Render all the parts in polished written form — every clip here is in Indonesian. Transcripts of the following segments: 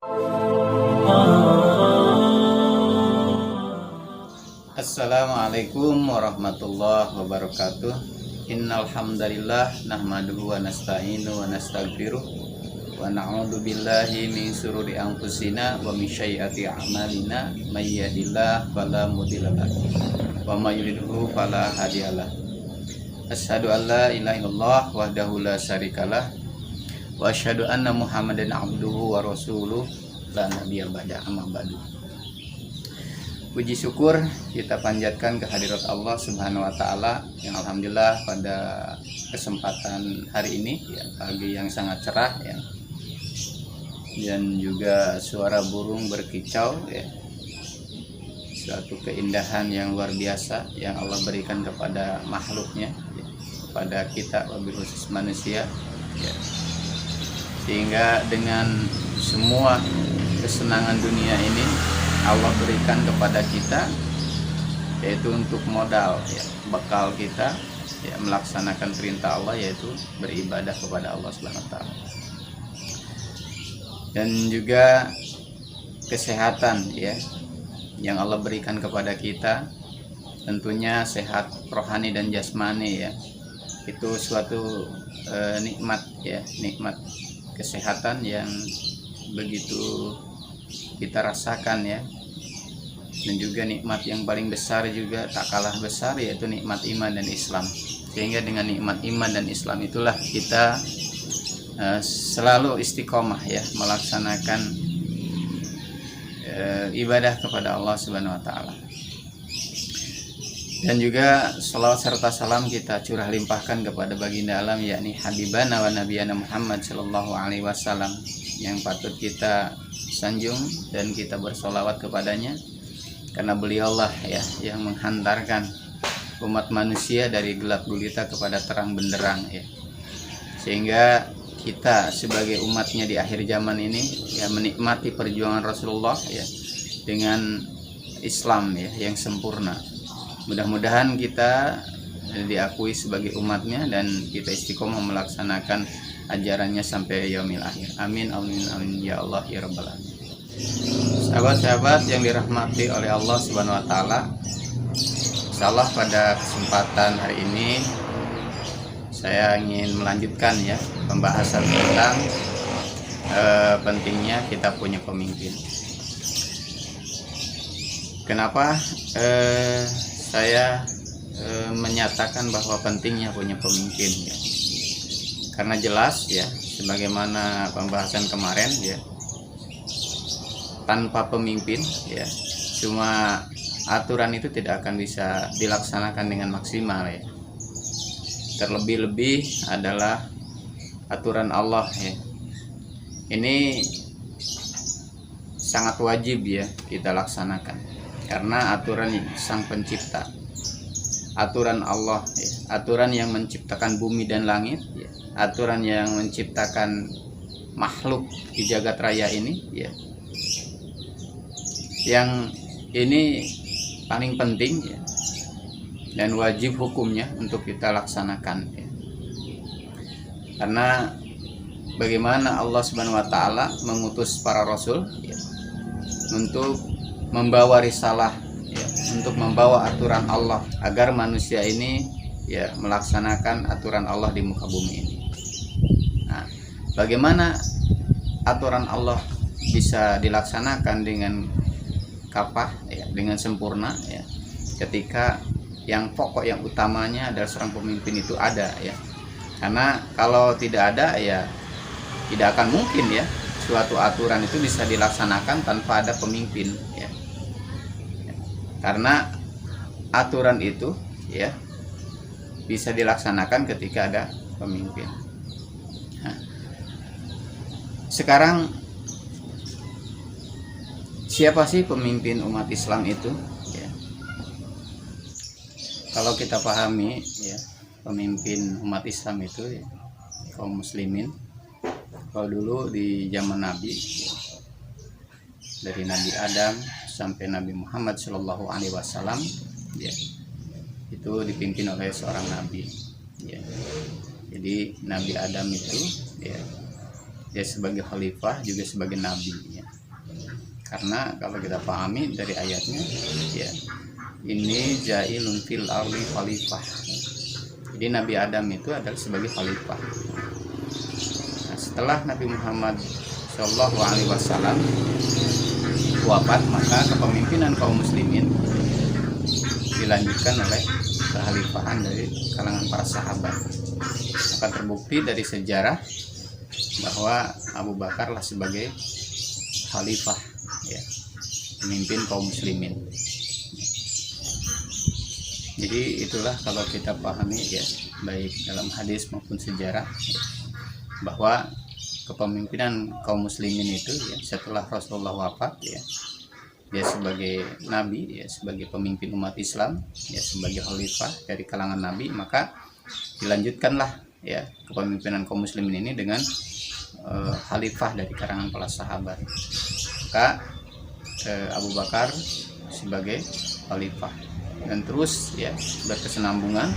Assalamualaikum warahmatullahi wabarakatuh. Innal hamdalillah nahmaduhu wa nasta'inu wa nastaghfiruh wa na'udzu billahi min shururi anfusina wa min sayyiati a'malina may yahdihillahu fala mudhilla lahu wa may yudhlil fala hadiyalah. Asyhadu an la ilaha illallah wahdahu la syarikalah wa asyhadu anna Muhammadan abduhu wa rasuluh la nabiyya ba'da, amma ba'du. Puji syukur kita panjatkan kehadirat Allah Subhanahu wa taala yang alhamdulillah pada kesempatan hari ini ya, pagi yang sangat cerah ya. Dan juga suara burung berkicau ya. Suatu keindahan yang luar biasa yang Allah berikan kepada makhluknya ya, kepada kita wabil khusus manusia ya. Sehingga dengan semua kesenangan dunia ini Allah berikan kepada kita, yaitu untuk modal ya, bekal kita ya, melaksanakan perintah Allah, yaitu beribadah kepada Allah Subhanahu wa taala. Dan juga kesehatan ya yang Allah berikan kepada kita, tentunya sehat rohani dan jasmani ya. Itu suatu nikmat ya, nikmat kesehatan yang begitu kita rasakan ya. Dan juga nikmat yang paling besar juga tak kalah besar, yaitu nikmat iman dan Islam. Sehingga dengan nikmat iman dan Islam itulah kita selalu istiqomah ya, melaksanakan ibadah kepada Allah Subhanahu wa taala. Dan juga salawat serta salam kita curah limpahkan kepada baginda alam, yakni habibana wa nabiyana Muhammad sallallahu alaihi wasallam, yang patut kita sanjung dan kita bersolawat kepadanya, karena beliaulah ya yang menghantarkan umat manusia dari gelap gulita kepada terang benderang ya. Sehingga kita sebagai umatnya di akhir zaman ini ya menikmati perjuangan Rasulullah ya dengan Islam ya yang sempurna. Mudah-mudahan kita diakui sebagai umatnya dan kita istiqomah melaksanakan ajarannya sampai yaumil akhir. Amin amin amin ya Allah ya rabbal alamin. Sahabat-sahabat yang dirahmati oleh Allah Subhanahu wa taala, insyaallah pada kesempatan hari ini saya ingin melanjutkan ya pembahasan tentang pentingnya kita punya pemimpin. Kenapa saya menyatakan bahwa pentingnya punya pemimpin ya? Karena jelas ya, sebagaimana pembahasan kemarin ya, tanpa pemimpin ya, cuma aturan itu tidak akan bisa dilaksanakan dengan maksimal ya. Terlebih-lebih adalah aturan Allah ya. Ini sangat wajib ya kita laksanakan, karena aturan Sang Pencipta, aturan Allah ya, aturan yang menciptakan bumi dan langit ya, aturan yang menciptakan makhluk di jagat raya ini ya, yang ini paling penting ya, dan wajib hukumnya untuk kita laksanakan ya. Karena bagaimana Allah Subhanahu wa taala mengutus para rasul ya, untuk membawa risalah ya, untuk membawa aturan Allah agar manusia ini ya melaksanakan aturan Allah di muka bumi ini. Nah, bagaimana aturan Allah bisa dilaksanakan dengan kapah ya, dengan sempurna ya, ketika yang pokok yang utamanya adalah seorang pemimpin itu ada ya. Karena kalau tidak ada ya tidak akan mungkin ya suatu aturan itu bisa dilaksanakan tanpa ada pemimpin ya. Karena aturan itu ya bisa dilaksanakan ketika ada pemimpin. Nah, sekarang siapa sih pemimpin umat Islam itu ya? Kalau kita pahami ya, pemimpin umat Islam itu ya, kaum muslimin. Kalau dulu di zaman Nabi ya, dari Nabi Adam sampai Nabi Muhammad Shallallahu Alaihi Wasallam ya, itu dipimpin oleh seorang nabi ya. Jadi Nabi Adam itu ya dia sebagai khalifah juga sebagai nabi ya. Karena kalau kita pahami dari ayatnya ya, ini jailun fil ardi khalifah. Jadi Nabi Adam itu adalah sebagai khalifah. Nah, setelah Nabi Muhammad Shallallahu Alaihi Wasallam wafat, maka kepemimpinan kaum muslimin dilanjutkan oleh kekhalifahan dari kalangan para sahabat. Maka terbukti dari sejarah bahwa Abu Bakar lah sebagai khalifah ya, pemimpin kaum muslimin. Jadi itulah kalau kita pahami ya, baik dalam hadis maupun sejarah ya, bahwa kepemimpinan kaum muslimin itu ya, setelah Rasulullah wafat ya, dia sebagai nabi ya, sebagai pemimpin umat Islam ya, sebagai khalifah dari kalangan nabi, maka dilanjutkanlah ya kepemimpinan kaum muslimin ini dengan khalifah dari kalangan para sahabat. Maka Abu Bakar sebagai khalifah, dan terus ya berkesinambungan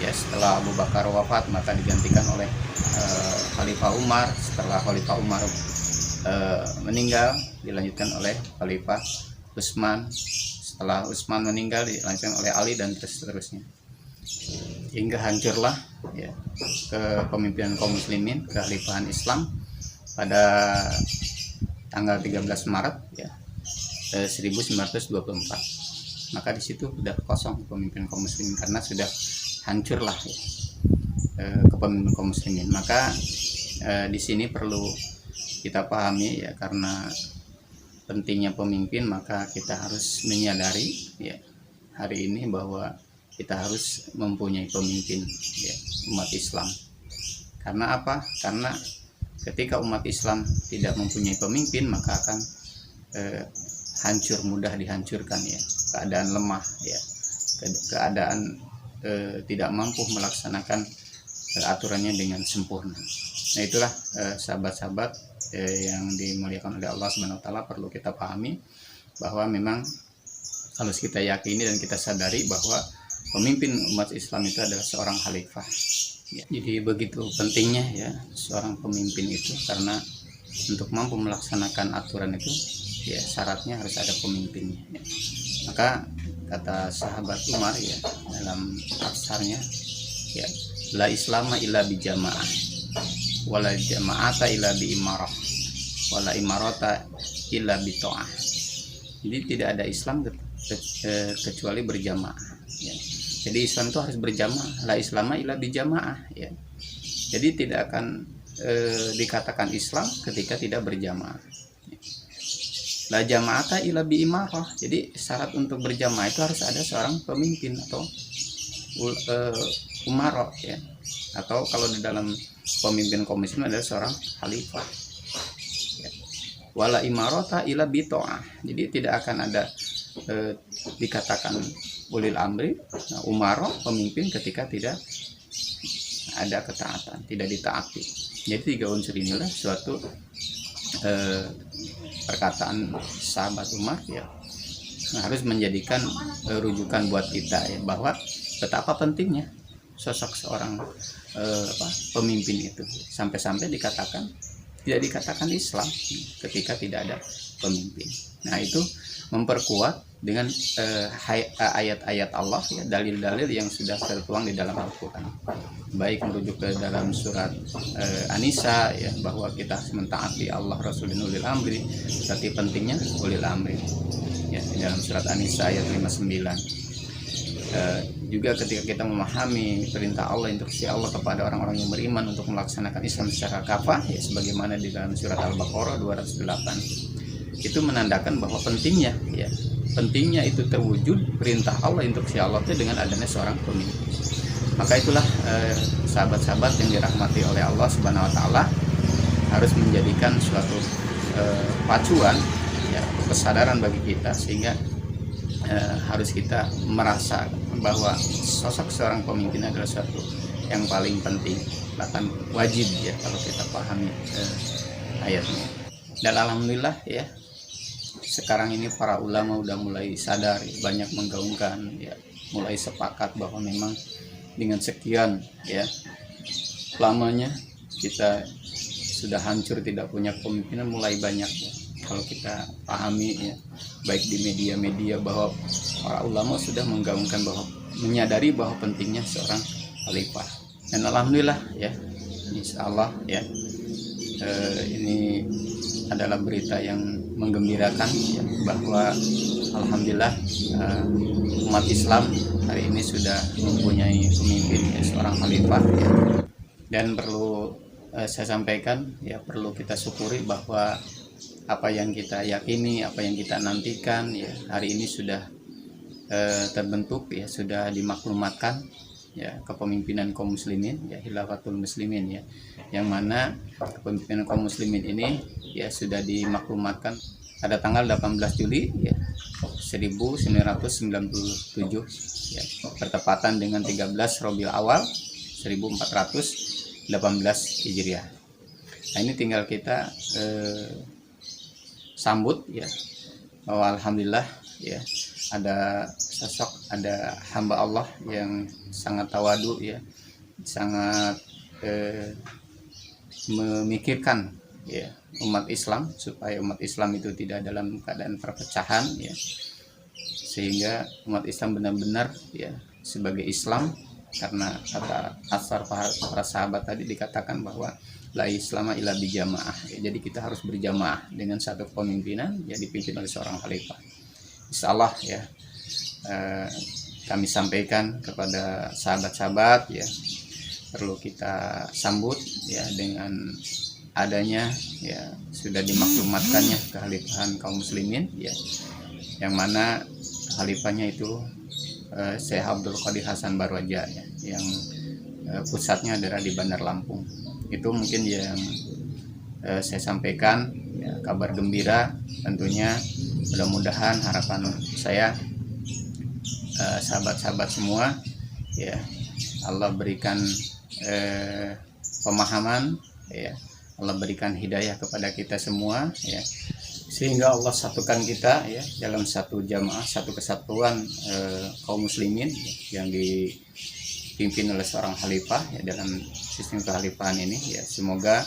ya, setelah Abu Bakar wafat maka digantikan oleh Khalifah Umar. Setelah Khalifah Umar meninggal dilanjutkan oleh Khalifah Utsman. Setelah Utsman meninggal dilanjutkan oleh Ali, dan seterusnya hingga hancurlah ya kepemimpinan kaum muslimin, kekhalifahan Islam pada tanggal 13 Maret ya 1924. Maka di situ sudah kosong pemimpin kaum muslimin karena sudah hancurlah ya, kepemimpinan kaum muslimin. Maka di sini perlu kita pahami ya, karena pentingnya pemimpin, maka kita harus menyadari ya hari ini bahwa kita harus mempunyai pemimpin ya, umat Islam. Karena apa? Karena ketika umat Islam tidak mempunyai pemimpin, maka akan hancur, mudah dihancurkan ya, keadaan lemah ya, keadaan tidak mampu melaksanakan aturannya dengan sempurna. Nah itulah sahabat-sahabat yang dimuliakan oleh Allah Subhanahu Wa Taala, perlu kita pahami bahwa memang harus kita yakini dan kita sadari bahwa pemimpin umat Islam itu adalah seorang khalifah ya. Jadi begitu pentingnya ya seorang pemimpin itu, karena untuk mampu melaksanakan aturan itu ya syaratnya harus ada pemimpinnya ya. Maka kata sahabat Umar ya dalam tafsirnya ya, la islama illa bi jamaah, wala jama'ata illa bi imarah, wala imarata illa bi ta'ah. Jadi tidak ada Islam kecuali berjamaah ya. Jadi Islam itu harus berjamaah, la islama illa bi jamaah ya. Jadi tidak akan dikatakan Islam ketika tidak berjamaah. La jama'ata illa bi imarah. Jadi syarat untuk berjamaah itu harus ada seorang pemimpin atau umara ya. Atau kalau di dalam pemimpin kaum muslimin adalah seorang khalifah ya. Wala imarata illa bi ta'ah. Jadi tidak akan ada dikatakan ulil amri, nah, umara pemimpin ketika tidak ada ketaatan, tidak ditaati. Jadi tiga unsur inilah suatu perkataan sahabat Umar ya, harus menjadikan rujukan buat kita ya, bahwa betapa pentingnya sosok seorang pemimpin itu, sampai-sampai dikatakan tidak dikatakan Islam ketika tidak ada pemimpin. Nah itu memperkuat dengan ayat-ayat Allah ya, dalil-dalil yang sudah tertuang di dalam Al-Quran, baik merujuk ke dalam surat An-Nisa ya, bahwa kita mentaati Allah, Rasul, dan ulil amri, berarti pentingnya ulil amri ya, di dalam surat An-Nisa ayat 59. Juga ketika kita memahami perintah Allah, instruksi Allah kepada orang-orang yang beriman untuk melaksanakan Islam secara kafah ya, sebagaimana di dalam surat Al-Baqarah 208, itu menandakan bahwa pentingnya ya, pentingnya itu terwujud perintah Allah, instruksi Allah itu dengan adanya seorang pemimpin. Maka itulah sahabat-sahabat yang dirahmati oleh Allah Subhanahu Wa Taala, harus menjadikan suatu pacuan ya, kesadaran bagi kita, sehingga harus kita merasa bahwa sosok seorang pemimpin adalah suatu yang paling penting, bahkan wajib ya kalau kita pahami ayatnya. Dan alhamdulillah ya, sekarang ini para ulama udah mulai sadar, banyak menggaungkan ya, mulai sepakat bahwa memang dengan sekian ya lamanya kita sudah hancur, tidak punya pemimpinan, mulai banyak ya. Kalau kita pahami ya, baik di media-media, bahwa para ulama sudah menggaungkan bahwa menyadari bahwa pentingnya seorang khalifah. Dan alhamdulillah ya, insya Allah ya, ini adalah berita yang menggembirakan ya, bahwa alhamdulillah umat Islam hari ini sudah mempunyai pemimpin ya, seorang khalifah ya. Dan perlu saya sampaikan ya, perlu kita syukuri bahwa apa yang kita yakini, apa yang kita nantikan ya, hari ini sudah terbentuk ya, sudah dimaklumatkan ya, kepemimpinan kaum muslimin ya, Khilafatul Muslimin ya, yang mana kepemimpinan kaum muslimin ini ya sudah dimaklumatkan pada tanggal 18 Juli ya 1997 ya, bertepatan dengan 13 Rabiul Awal 1418 Hijriah. Nah, ini tinggal kita sambut ya, bahwa alhamdulillah ya, ada sosok, ada hamba Allah yang sangat tawadu ya, sangat memikirkan ya umat Islam, supaya umat Islam itu tidak dalam keadaan perpecahan ya, sehingga umat Islam benar-benar ya sebagai Islam, karena kata asar para sahabat tadi dikatakan bahwa la islama illa bijamaah ya, jadi kita harus berjamaah dengan satu kepemimpinan ya, dipimpin oleh seorang khalifah. Insyaallah ya, kami sampaikan kepada sahabat-sahabat ya, perlu kita sambut ya dengan adanya ya, sudah dimaklumatkannya kekhalifahan kaum muslimin ya, yang mana khalifahnya itu Syekh Abdul Qadir Hasan Barwaja ya, yang pusatnya adalah di Bandar Lampung. Itu mungkin yang saya sampaikan ya, kabar gembira tentunya. Mudah-mudahan harapan saya sahabat-sahabat semua ya, Allah berikan pemahaman ya, Allah berikan hidayah kepada kita semua ya, sehingga Allah satukan kita ya dalam satu jamaah, satu kesatuan kaum muslimin ya, yang dipimpin oleh seorang khalifah ya, dalam sistem kekhalifahan ini ya. Semoga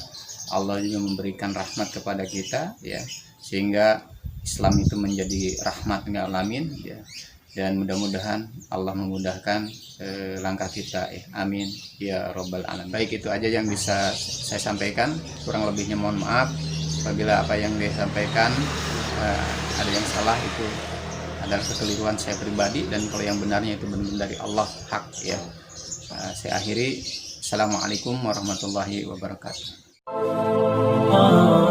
Allah juga memberikan rahmat kepada kita ya, sehingga Islam itu menjadi rahmat lil alamin ya, dan mudah-mudahan Allah memudahkan langkah kita amin ya robbal alamin. Baik, itu aja yang bisa saya sampaikan, kurang lebihnya mohon maaf apabila apa yang disampaikan ada yang salah, itu adalah kekeliruan saya pribadi, dan kalau yang benarnya itu benar dari Allah hak ya. Saya akhiri. Assalamualaikum warahmatullahi wabarakatuh.